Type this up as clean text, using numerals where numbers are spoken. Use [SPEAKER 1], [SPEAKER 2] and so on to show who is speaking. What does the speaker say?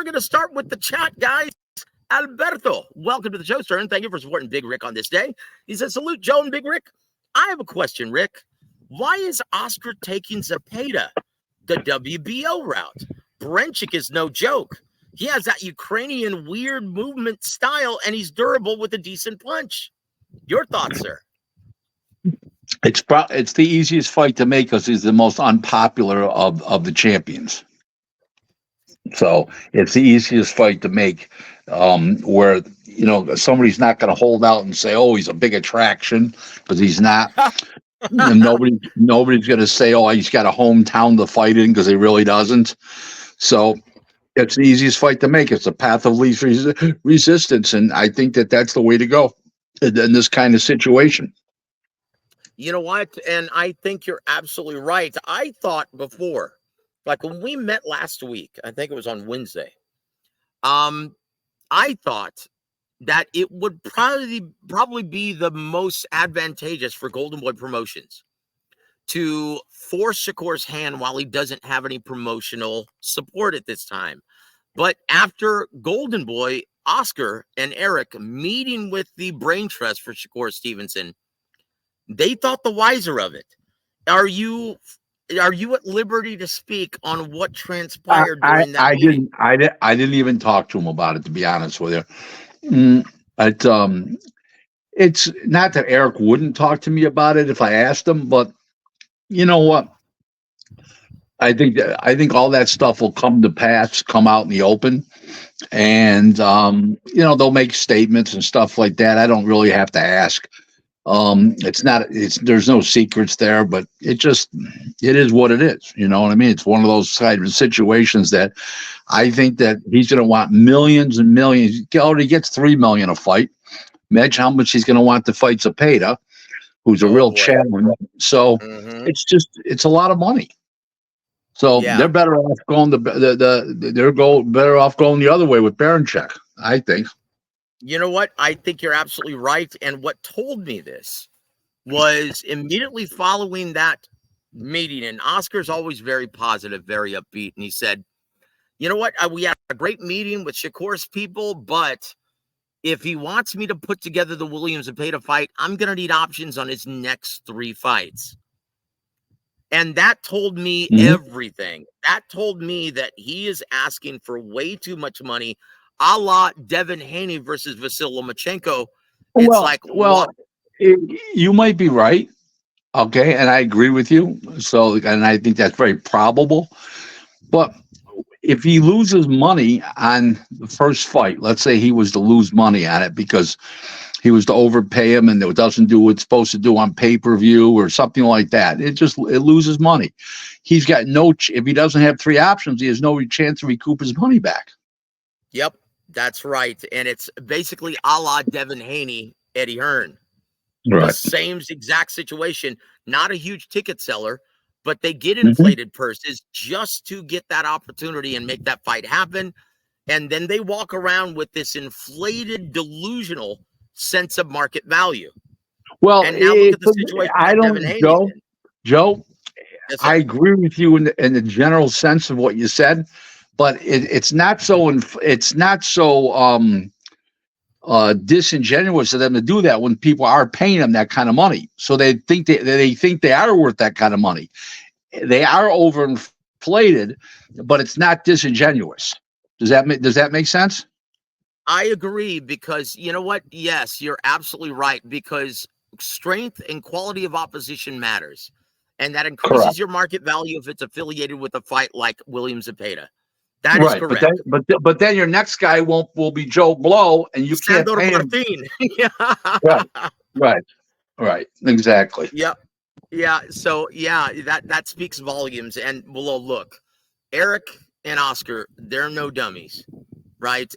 [SPEAKER 1] going to start with the chat, guys. Alberto, welcome to the show, sir, and thank you for supporting Big Rick on this day. He says, salute, Joe and Big Rick. I have a question, Rick. Why is Oscar taking Zepeda the WBO route? Berinchyk is no joke. He has that Ukrainian weird movement style, and he's durable with a decent punch. Your thoughts, sir?
[SPEAKER 2] It's the easiest fight to make because he's the most unpopular of the champions. So it's the easiest fight to make, where somebody's not going to hold out and say, "Oh, he's a big attraction," because he's not. And nobody's going to say, "Oh, he's got a hometown to fight in," because he really doesn't. So it's the easiest fight to make. It's a path of least resistance, and I think that's the way to go in this kind of situation.
[SPEAKER 1] You know what? And I think you're absolutely right. I thought before, like when we met last week, I think it was on Wednesday, I thought that it would probably be the most advantageous for Golden Boy Promotions to force Shakur's hand while he doesn't have any promotional support at this time. But after Golden Boy, Oscar, and Eric meeting with the brain trust for Shakur Stevenson, they thought the wiser of it. Are you at liberty to speak on what transpired during that meeting?
[SPEAKER 2] I didn't even talk to him about it, to be honest with you. It's not that Eric wouldn't talk to me about it if I asked him, but you know what? I think all that stuff will come to pass, come out in the open, and they'll make statements and stuff like that. I don't really have to ask. There's no secrets there, but it is what it is. You know what I mean? It's one of those kind of situations that I think that he's going to want millions and millions. He already gets $3 million a fight. Imagine how much he's going to want to fight Zepeda, who's a real challenger. So it's a lot of money. So they're better off going better off going the other way with Berinchyk, I think.
[SPEAKER 1] You know what? I think you're absolutely right. And what told me this was immediately following that meeting, and Oscar's always very positive, very upbeat. And he said, you know what? We had a great meeting with Shakur's people, but if he wants me to put together the William Zepeda fight, I'm going to need options on his next 3 fights. And that told me everything. That told me that he is asking for way too much money, a la Devin Haney versus Vasyl Lomachenko.
[SPEAKER 2] You might be right. Okay. And I agree with you. So, and I think that's very probable. But if he loses money on the first fight, let's say he was to lose money on it because he was to overpay him and it doesn't do what it's supposed to do on pay-per-view or something like that, it loses money. He's got if he doesn't have 3 options, he has no chance to recoup his money back.
[SPEAKER 1] Yep. That's right. And it's basically a la Devin Haney, Eddie Hearn. Right. The same exact situation. Not a huge ticket seller, but they get inflated purses just to get that opportunity and make that fight happen. And then they walk around with this inflated, delusional sense of market value.
[SPEAKER 2] Well,
[SPEAKER 1] and now look at the situation.
[SPEAKER 2] Joe, yes, I agree with you in the general sense of what you said. But it's not so disingenuous of them to do that when people are paying them that kind of money. So they think they are worth that kind of money. They are overinflated, but it's not disingenuous. Does that make sense?
[SPEAKER 1] I agree, because you know what? Yes, you're absolutely right, because strength and quality of opposition matters, and that increases your market value if it's affiliated with a fight like William Zepeda. That is correct.
[SPEAKER 2] But then your next guy will be Joe Blow, and you can't pay him. Right. Exactly.
[SPEAKER 1] Yep. Yeah. So that speaks volumes. And well, look, Eric and Oscar, they're no dummies, right?